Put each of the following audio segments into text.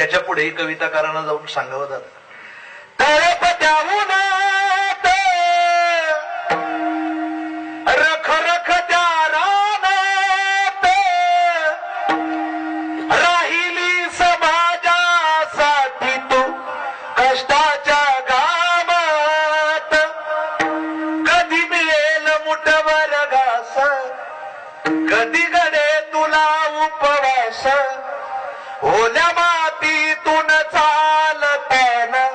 त्याच्या पुढेही कविताकारांना जाऊन सांगावं जातं, तळपत्या उन्हात रख रख त्या रानात राहिली समाजासाठी तू कष्टाच्या घामात, कधी मिळेल मुठभर घास, कधी घडे तुला उपवास, ओल्या मातीतून चालताना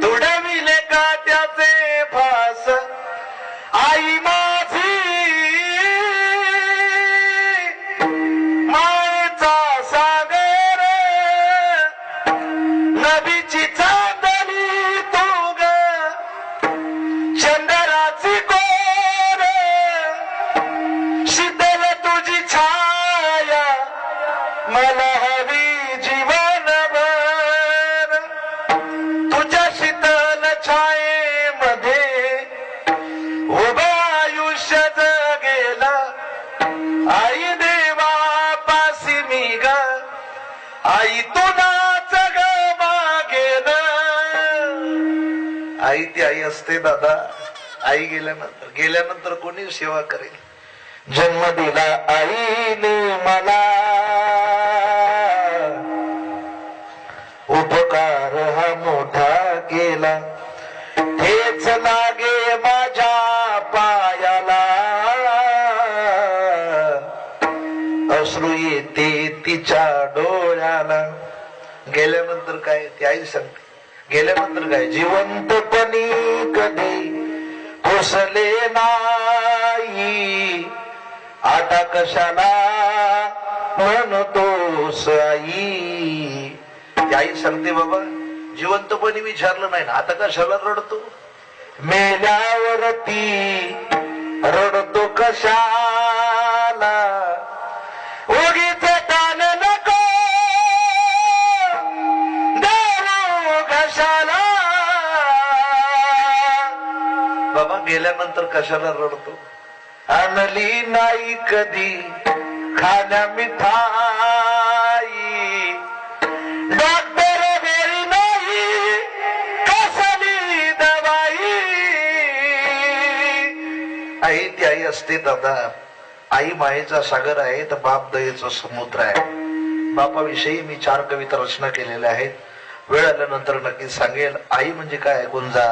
तुडविले काट्याचे फास, आई माझी मायेचा सागर, नदीची चांदणी तू ग, चंद्राची कोर, शीतल तुझी छाया मला हवी जीवनभर, तुझ्या शीतल छायेमध्ये उभं आयुष्य जगेला, आई देवापासी मी ग, आई तुलाच ग मागेन. आई ती आई असते दादा, आई गेल्यानंतर कोणी सेवा करेल. जन्म दिला आईने मला, उपकार हा मोठा केला, हेच लागे माझ्या पायाला, अश्रू येते तिच्या डोळ्याला. गेल्यानंतर काय ती आई सांगते, गेल्यानंतर काय, जिवंतपणी कधी कोसले नाही, आता कशाला म्हणतोस आई. आई सांगते बाबा जिवंतपणी विचारलं नाही ना, आता कशाला रडतो, मेल्यावरती रडतो कशाला, उगीच ताण नको देऊ कशाला. बाबा गेल्यानंतर कशाला रडतो, आणली नाही कधी खाण्या मिठाई, डॉक्टर घरी नाही कसली दवाई. आई ती आई असते दादा, आई मायेचा सागर आहे तर बाप दयेचा समुद्र आहे. बापाविषयी मी 4 कविता रचना केलेल्या आहेत, वेळ आल्यानंतर नक्की सांगेल. आई म्हणजे काय, गुंजा